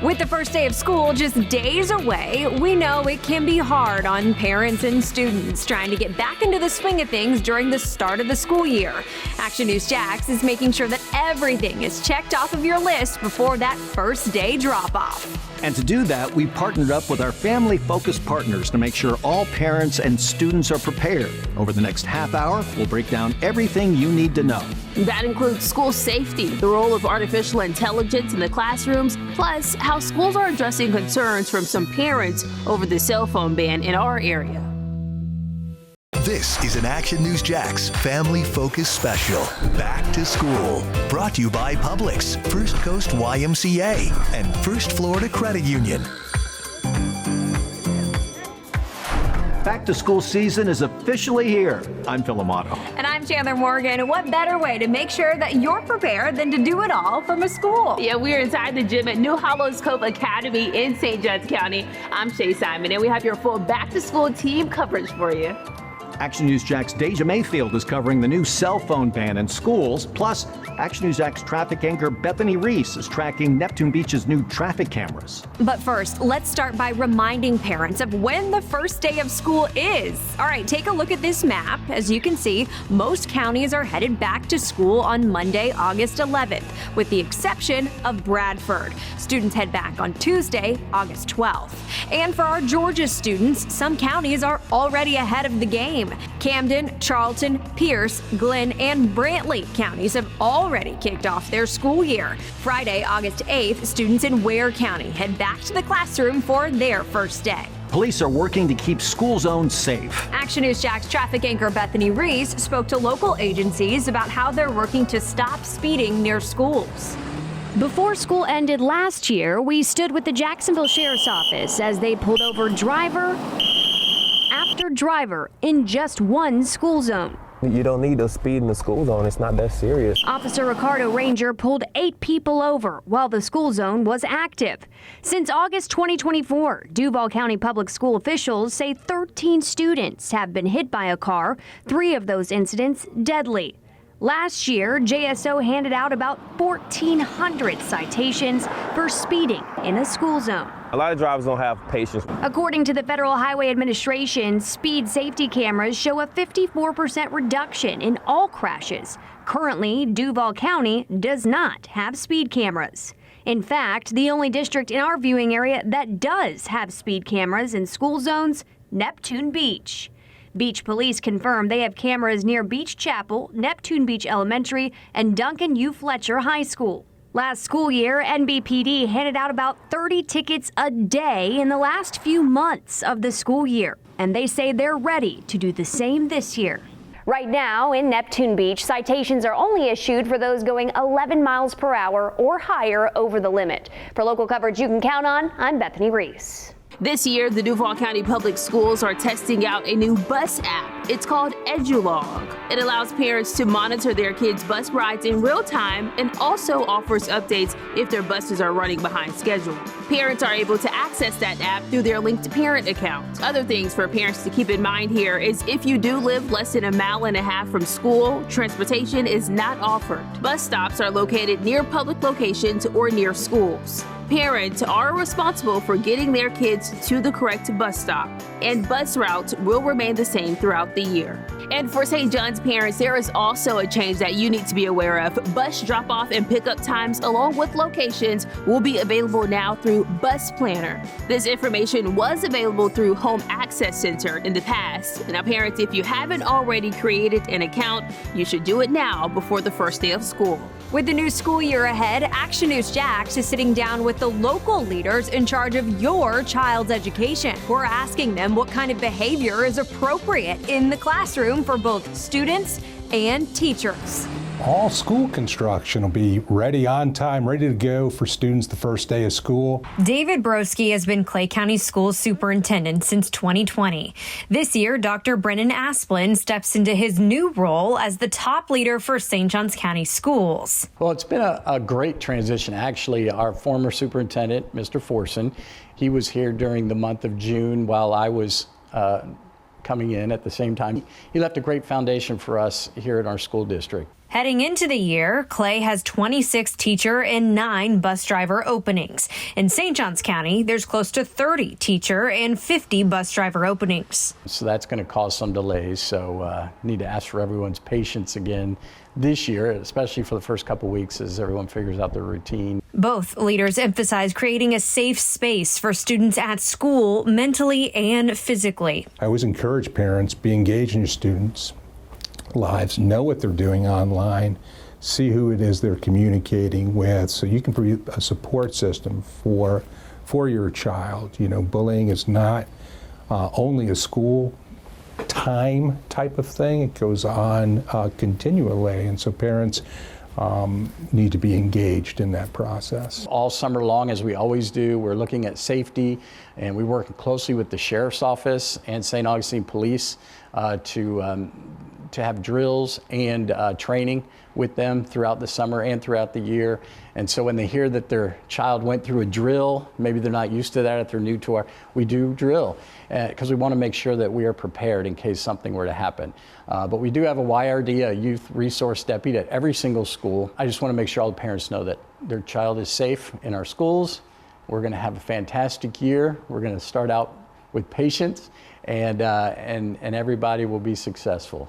With the first day of school just days away, we know it can be hard on parents and students trying to get back into the swing of things during the start of the school year. Action News Jax is making sure that everything is checked off of your list before that first day drop-off. And to do that, we partnered up with our family-focused partners to make sure all parents and students are prepared. Over the next half hour, we'll break down everything you need to know. That includes school safety, the role of artificial intelligence in the classrooms, plus how schools are addressing concerns from some parents over the cell phone ban in our area. This is an Action News Jax Family Focus Special. Back to School. Brought to you by Publix, First Coast YMCA, and First Florida Credit Union. Back to school season is officially here. I'm Phil Amato. And I'm Chandler Morgan. What better way to make sure that you're prepared than to do it all from a school? Yeah, we're inside the gym at New Hollows Cove Academy in St. Johns County. I'm Shay Simon, and we have your full back-to-school team coverage for you. Action News Jax Deja Mayfield is covering the new cell phone ban in schools. Plus, Action News Jax traffic anchor Bethany Reese is tracking Neptune Beach's new traffic cameras. But first, let's start by reminding parents of when the first day of school is. All right, take a look at this map. As you can see, most counties are headed back to school on Monday, August 11th, with the exception of Bradford. Students head back on Tuesday, August 12th. And for our Georgia students, some counties are already ahead of the game. Camden, Charlton, Pierce, Glenn, and Brantley counties have already kicked off their school year. Friday, August 8th, students in Ware County head back to the classroom for their first day. Police are working to keep school zones safe. Action News Jax traffic anchor Bethany Reese spoke to local agencies about how they're working to stop speeding near schools. Before school ended last year, we stood with the Jacksonville Sheriff's Office as they pulled over driver after driver in just one school zone. You don't need to speed in the school zone. It's not that serious. Officer Ricardo Ranger pulled 8 people over while the school zone was active. Since August 2024, Duval County Public School officials say 13 students have been hit by a car, 3 of those incidents deadly. Last year, JSO handed out about 1,400 citations for speeding in a school zone. A lot of drivers don't have patience. According to the Federal Highway Administration, speed safety cameras show a 54% reduction in all crashes. Currently, Duval County does not have speed cameras. In fact, the only district in our viewing area that does have speed cameras in school zones, Neptune Beach. Beach police confirm they have cameras near Beach Chapel, Neptune Beach Elementary, and Duncan U. Fletcher High School. Last school year, NBPD handed out about 30 tickets a day in the last few months of the school year, and they say they're ready to do the same this year. Right now in Neptune Beach, citations are only issued for those going 11 miles per hour or higher over the limit. For local coverage you can count on, I'm Bethany Reese. This year, the Duval County Public Schools are testing out a new bus app. It's called EduLog. It allows parents to monitor their kids' bus rides in real time and also offers updates if their buses are running behind schedule. Parents are able to access that app through their linked parent account. Other things for parents to keep in mind here is if you do live less than 1.5 miles from school, transportation is not offered. Bus stops are located near public locations or near schools. Parents are responsible for getting their kids to the correct bus stop, and bus routes will remain the same throughout the year. And for St. John's parents, there is also a change that you need to be aware of. Bus drop-off and pickup times along with locations will be available now through Bus Planner. This information was available through Home Access Center in the past. Now parents, if you haven't already created an account, you should do it now before the first day of school. With the new school year ahead, Action News Jax is sitting down with the local leaders in charge of your child's education. We're asking them what kind of behavior is appropriate in the classroom for both students and teachers. All school construction will be ready on time, ready to go for students the first day of school. David Broski has been Clay County School Superintendent since 2020. This year, Dr. Brennan Asplin steps into his new role as the top leader for St. Johns County Schools. Well, it's been a great transition. Actually, our former superintendent, Mr. Forson, he was here during the month of June while I was coming in at the same time. He left a great foundation for us here in our school district. Heading into the year, Clay has 26 teacher and 9 bus driver openings. In St. Johns County, there's close to 30 teacher and 50 bus driver openings. So that's going to cause some delays. So need to ask for everyone's patience again this year, especially for the first couple weeks as everyone figures out their routine. Both leaders emphasize creating a safe space for students at school, mentally and physically. I always encourage parents, be engaged in your students' lives, know what they're doing online, see who it is they're communicating with, so you can be a support system for your child. You know, bullying is not only a school time type of thing. It goes on continually, and so parents need to be engaged in that process. All summer long, as we always do, we're looking at safety, and we work closely with the Sheriff's Office and St. Augustine Police to have drills and training with them throughout the summer and throughout the year. And so when they hear that their child went through a drill, maybe they're not used to that if they're new to we do drill, because we want to make sure that we are prepared in case something were to happen. But we do have a YRD, a youth resource deputy at every single school. I just want to make sure all the parents know that their child is safe in our schools. We're going to have a fantastic year. We're going to start out with patience, and everybody will be successful.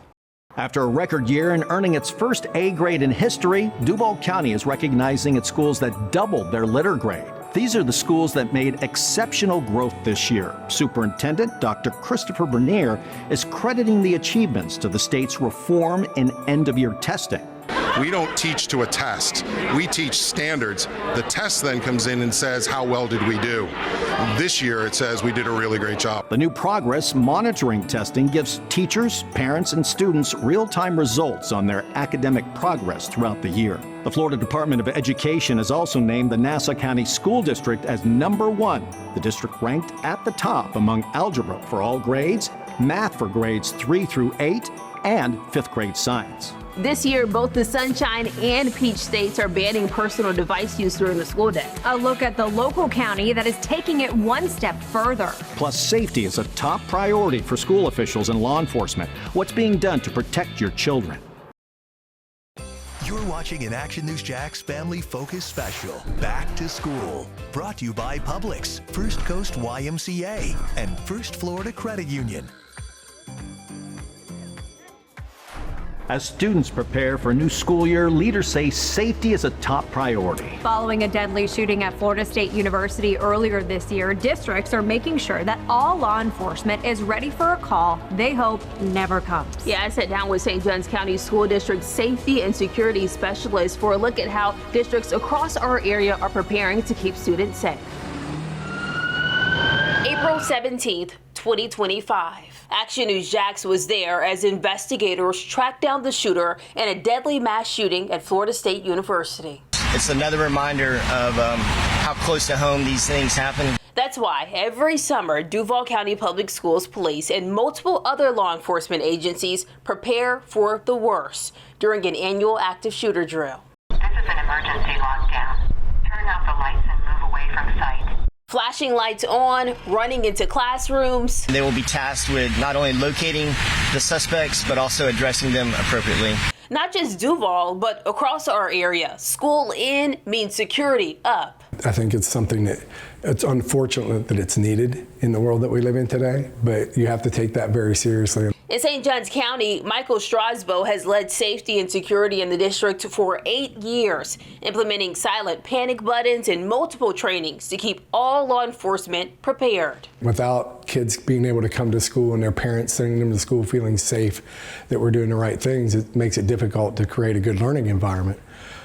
After a record year and earning its first A grade in history, Duval County is recognizing its schools that doubled their litter grade. These are the schools that made exceptional growth this year. Superintendent Dr. Christopher Bernier is crediting the achievements to the state's reform in end-of-year testing. We don't teach to a test. We teach standards. The test then comes in and says, how well did we do? This year it says we did a really great job. The new progress monitoring testing gives teachers, parents, and students real-time results on their academic progress throughout the year. The Florida Department of Education has also named the Nassau County School District as #1. The district ranked at the top among algebra for all grades, math for grades 3 through 8, and 5th grade science. This year, both the Sunshine and Peach states are banning personal device use during the school day. A look at the local county that is taking it one step further. Plus, safety is a top priority for school officials and law enforcement. What's being done to protect your children? You're watching an Action News Jax Family Focus Special, Back to School. Brought to you by Publix, First Coast YMCA, and First Florida Credit Union. As students prepare for a new school year, leaders say safety is a top priority. Following a deadly shooting at Florida State University earlier this year, districts are making sure that all law enforcement is ready for a call they hope never comes. Yeah, I sat down with St. Johns County School District Safety and Security Specialists for a look at how districts across our area are preparing to keep students safe. April 17th, 2025. Action News Jax was there as investigators tracked down the shooter in a deadly mass shooting at Florida State University. It's another reminder of how close to home these things happen. That's why every summer, Duval County Public Schools Police and multiple other law enforcement agencies prepare for the worst during an annual active shooter drill. This is an emergency lockdown. Turn out the lights and move away from sight. Flashing lights on, running into classrooms. They will be tasked with not only locating the suspects, but also addressing them appropriately. Not just Duval, but across our area. School in means security up. I think it's something that it's unfortunate that it's needed in the world that we live in today, but you have to take that very seriously. In St. Johns County, Michael Strasbo has led safety and security in the district for 8 years, implementing silent panic buttons and multiple trainings to keep all law enforcement prepared. Without kids being able to come to school and their parents sending them to school feeling safe that we're doing the right things, it makes it difficult to create a good learning environment.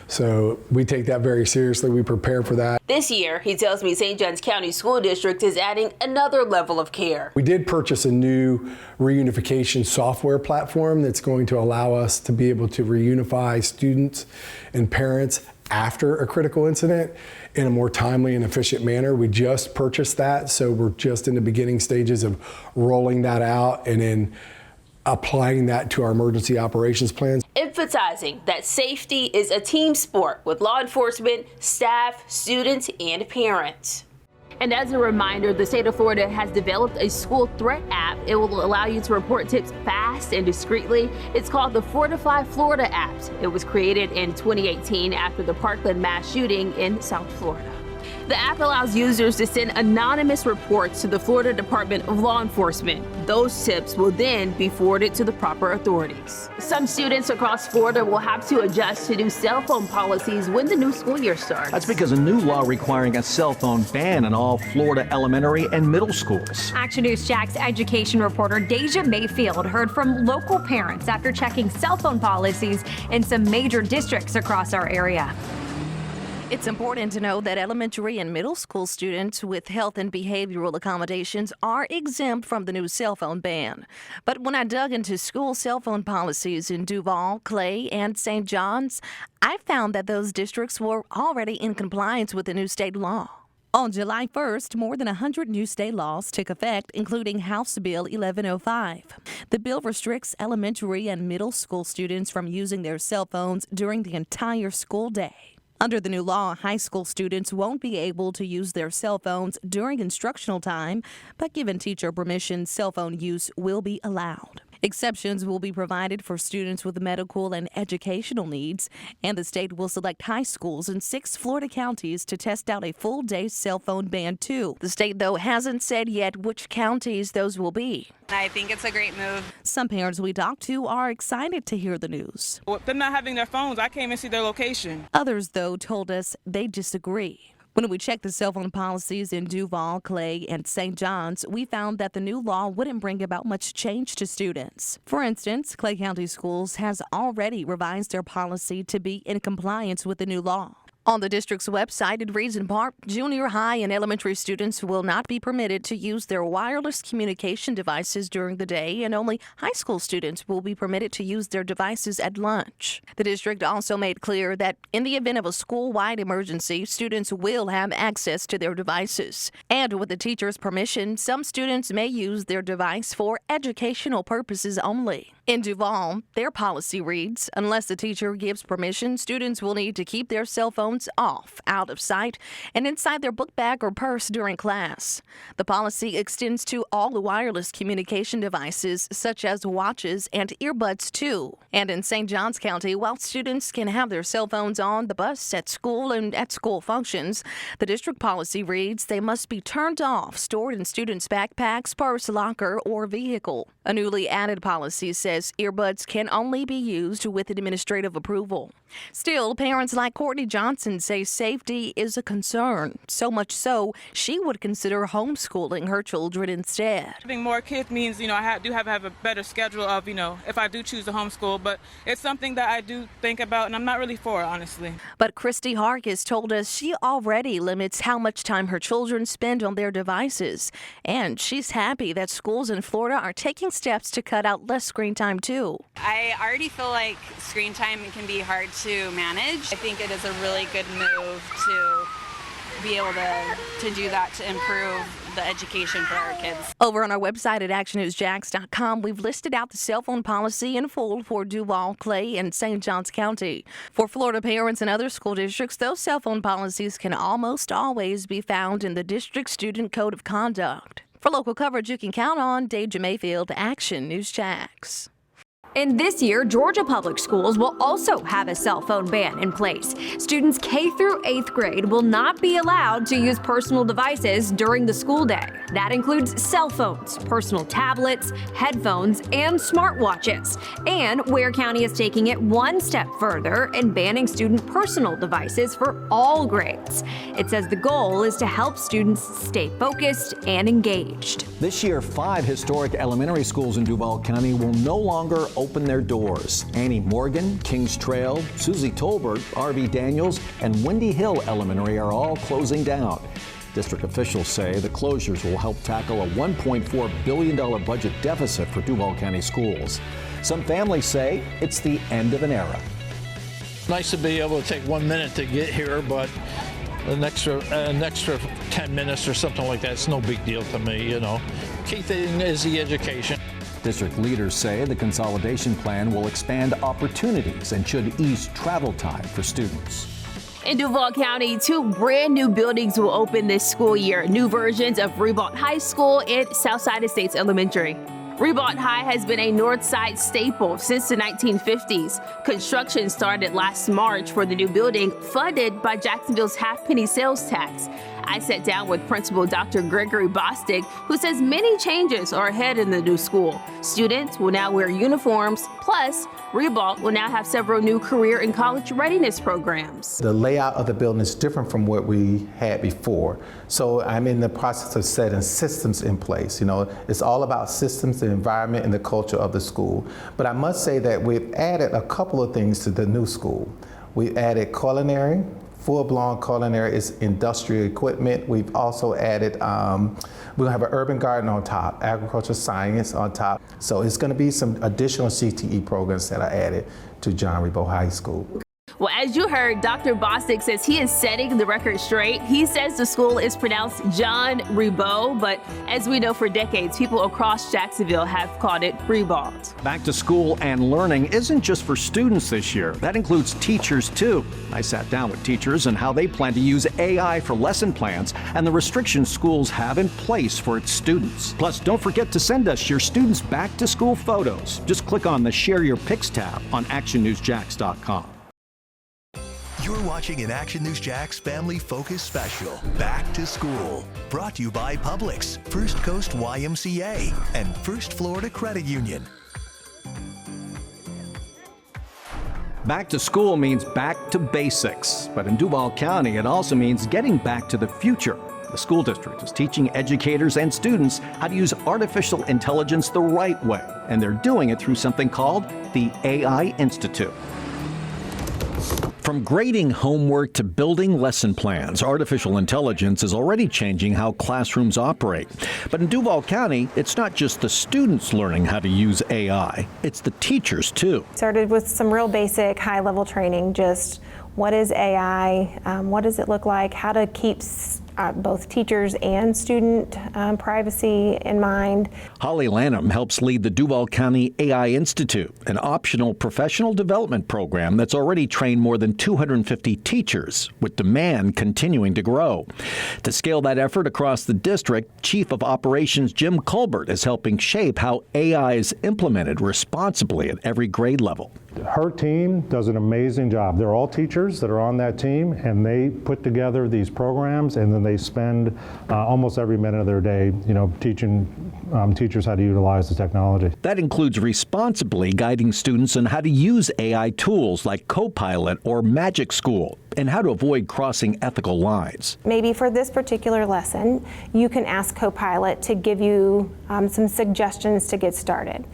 So we take that very seriously. We prepare for that. This year, he tells me St. Johns County School District is adding another level of care. We did purchase a new reunification software platform that's going to allow us to be able to reunify students and parents after a critical incident in a more timely and efficient manner. We just purchased that, so we're just in the beginning stages of rolling that out and then applying that to our emergency operations plans. Emphasizing that safety is a team sport with law enforcement, staff, students, and parents. And as a reminder, the state of Florida has developed a school threat app. It will allow you to report tips fast and discreetly. It's called the Fortify Florida app. It was created in 2018 after the Parkland mass shooting in South Florida. The app allows users to send anonymous reports to the Florida Department of Law Enforcement. Those tips will then be forwarded to the proper authorities. Some students across Florida will have to adjust to new cell phone policies when the new school year starts. That's because a new law requiring a cell phone ban in all Florida elementary and middle schools. Action News Jack's education reporter Deja Mayfield heard from local parents after checking cell phone policies in some major districts across our area. It's important to know that elementary and middle school students with health and behavioral accommodations are exempt from the new cell phone ban. But when I dug into school cell phone policies in Duval, Clay, and St. John's, I found that those districts were already in compliance with the new state law. On July 1st, more than 100 new state laws took effect, including House Bill 1105. The bill restricts elementary and middle school students from using their cell phones during the entire school day. Under the new law, high school students won't be able to use their cell phones during instructional time, but given teacher permission, cell phone use will be allowed. Exceptions will be provided for students with medical and educational needs, and the state will select high schools in 6 Florida counties to test out a full-day cell phone ban, too. The state, though, hasn't said yet which counties those will be. I think it's a great move. Some parents we talked to are excited to hear the news. With them not having their phones, I can't even see their location. Others, though, told us they disagree. When we checked the cell phone policies in Duval, Clay, and St. John's, we found that the new law wouldn't bring about much change to students. For instance, Clay County Schools has already revised their policy to be in compliance with the new law. On the district's website, it reads in part, junior high and elementary students will not be permitted to use their wireless communication devices during the day, and only high school students will be permitted to use their devices at lunch. The district also made clear that in the event of a school-wide emergency, students will have access to their devices. And with the teacher's permission, some students may use their device for educational purposes only. In Duval, their policy reads, unless the teacher gives permission, students will need to keep their cell phones off, out of sight, and inside their book bag or purse during class. The policy extends to all the wireless communication devices, such as watches and earbuds, too. And in St. Johns County, while students can have their cell phones on the bus, at school, and at school functions, the district policy reads they must be turned off, stored in students' backpacks, purse, locker, or vehicle. A newly added policy says earbuds can only be used with administrative approval. Still, parents like Courtney Johnson say safety is a concern, so much so she would consider homeschooling her children instead. Having more kids means, I do have to have a better schedule of, if I do choose to homeschool, but it's something that I do think about, and I'm not really for it, honestly. But Christy Harkis told us she already limits how much time her children spend on their devices, and she's happy that schools in Florida are taking steps to cut out less screen time, too. I already feel like screen time can be hard to manage. I think it is a really good move to be able to do that to improve the education for our kids. Over on our website at actionnewsjax.com, we've listed out the cell phone policy in full for Duval, Clay, and St. Johns County. For Florida parents and other school districts, those cell phone policies can almost always be found in the district student code of conduct. For local coverage you can count on, Deja Mayfield, Action News Jax. And this year, Georgia Public Schools will also have a cell phone ban in place. Students K through 8th grade will not be allowed to use personal devices during the school day. That includes cell phones, personal tablets, headphones, and smartwatches. And Ware County is taking it one step further and banning student personal devices for all grades. It says the goal is to help students stay focused and engaged. This year, 5 historic elementary schools in Duval County will no longer open their doors. Annie Morgan, Kings Trail, Susie Tolbert, R.V. Daniels, and Windy Hill Elementary are all closing down. District officials say the closures will help tackle a $1.4 billion budget deficit for Duval County schools. Some families say it's the end of an era. Nice to be able to take 1 minute to get here, but an extra 10 minutes or something like that, it's no big deal to me, Key thing is the education. District leaders say the consolidation plan will expand opportunities and should ease travel time for students. In Duval County, 2 brand new buildings will open this school year. New versions of Ribault High School and Southside Estates Elementary. Ribault High has been a Northside staple since the 1950s. Construction started last March for the new building, funded by Jacksonville's half-penny sales tax. I sat down with Principal Dr. Gregory Bostic, who says many changes are ahead in the new school. Students will now wear uniforms, plus Ribault will now have several new career and college readiness programs. The layout of the building is different from what we had before. So I'm in the process of setting systems in place. You know, it's all about systems, the environment, and the culture of the school. But I must say that we've added a couple of things to the new school. We added culinary. Full-blown culinary is industrial equipment. We've also added, we'll have an urban garden on top, agricultural science on top. So it's going to be some additional CTE programs that are added to John Ribault High School. Well, as you heard, Dr. Bostic says he is setting the record straight. He says the school is pronounced John Ribault, but as we know for decades, people across Jacksonville have called it Ribault. Back to school and learning isn't just for students this year. That includes teachers, too. I sat down with teachers and how they plan to use AI for lesson plans and the restrictions schools have in place for its students. Plus, don't forget to send us your students' back-to-school photos. Just click on the Share Your Pics tab on actionnewsjax.com. You're watching an Action News Jax Family Focus Special, Back to School, brought to you by Publix, First Coast YMCA, and First Florida Credit Union. Back to school means back to basics, but in Duval County, it also means getting back to the future. The school district is teaching educators and students how to use artificial intelligence the right way, and they're doing it through something called the AI Institute. From grading homework to building lesson plans, artificial intelligence is already changing how classrooms operate. But in Duval County, it's not just the students learning how to use AI, it's the teachers too. Started with some real basic high-level training, just what is AI, what does it look like, how to keep both teachers and student privacy in mind. Holly Lanham helps lead the Duval County AI Institute, an optional professional development program that's already trained more than 250 teachers, with demand continuing to grow. To scale that effort across the district, Chief of Operations Jim Colbert is helping shape how AI is implemented responsibly at every grade level. Her team does an amazing job. They're all teachers that are on that team, and they put together these programs, and then they spend almost every minute of their day, teaching teachers how to utilize the technology. That includes responsibly guiding students on how to use AI tools like Copilot or Magic School, and how to avoid crossing ethical lines. Maybe for this particular lesson, you can ask Copilot to give you some suggestions to get started.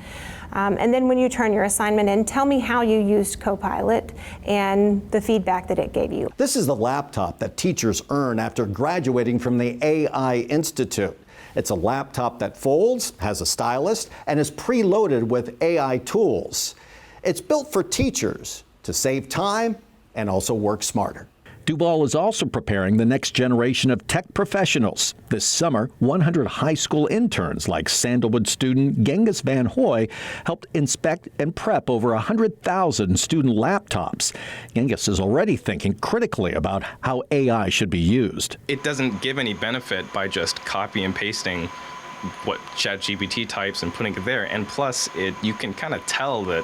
And then when you turn your assignment in, tell me how you used Copilot and the feedback that it gave you. This is the laptop that teachers earn after graduating from the AI Institute. It's a laptop that folds, has a stylus, and is preloaded with AI tools. It's built for teachers to save time and also work smarter. Duval is also preparing the next generation of tech professionals. This summer, 100 high school interns like Sandalwood student Genghis Van Hoy helped inspect and prep over 100,000 student laptops. Genghis is already thinking critically about how AI should be used. It doesn't give any benefit by just copy and pasting what ChatGPT types and putting it there. And plus, you can kind of tell that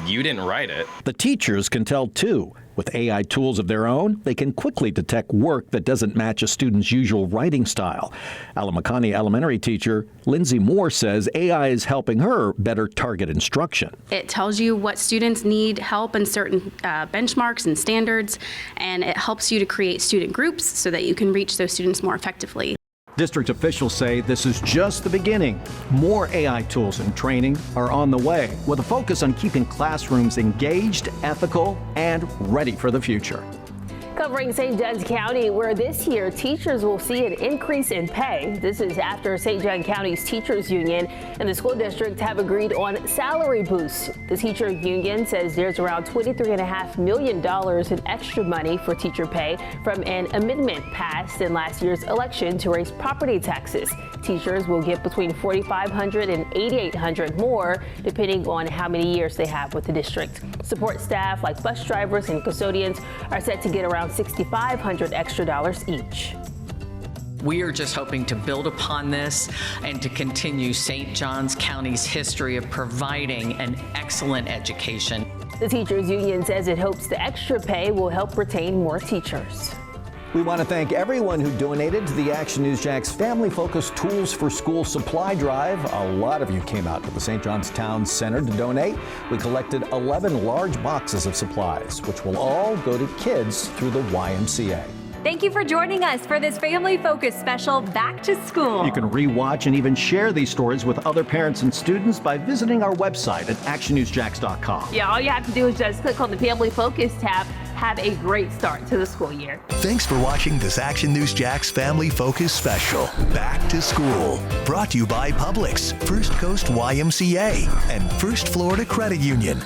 you didn't write it. The teachers can tell too. With AI tools of their own, they can quickly detect work that doesn't match a student's usual writing style. Alamacani elementary teacher Lindsay Moore says AI is helping her better target instruction. It tells you what students need help in certain benchmarks and standards, and it helps you to create student groups so that you can reach those students more effectively. District officials say this is just the beginning. More AI tools and training are on the way, with a focus on keeping classrooms engaged, ethical, and ready for the future. Covering St. Johns County, where this year teachers will see an increase in pay. This is after St. John County's teachers union and the school district have agreed on salary boosts. The teacher union says there's around $23.5 million in extra money for teacher pay from an amendment passed in last year's election to raise property taxes. Teachers will get between $4,500 and $8,800 more, depending on how many years they have with the district. Support staff like bus drivers and custodians are set to get around around $6,500 extra each. We are just hoping to build upon this and to continue St. Johns County's history of providing an excellent education. The teachers union says it hopes the extra pay will help retain more teachers. We want to thank everyone who donated to the Action News Jax Family Focused Tools for School supply drive. A lot of you came out to the St. John's Town Center to donate. We collected 11 large boxes of supplies, which will all go to kids through the YMCA. Thank you for joining us for this Family Focus special Back to School. You can rewatch and even share these stories with other parents and students by visiting our website at actionnewsjax.com. Yeah, all you have to do is just click on the Family Focus tab. Have a great start to the school year. Thanks for watching this Action News Jax Family Focus special, Back to School. Brought to you by Publix, First Coast YMCA, and First Florida Credit Union.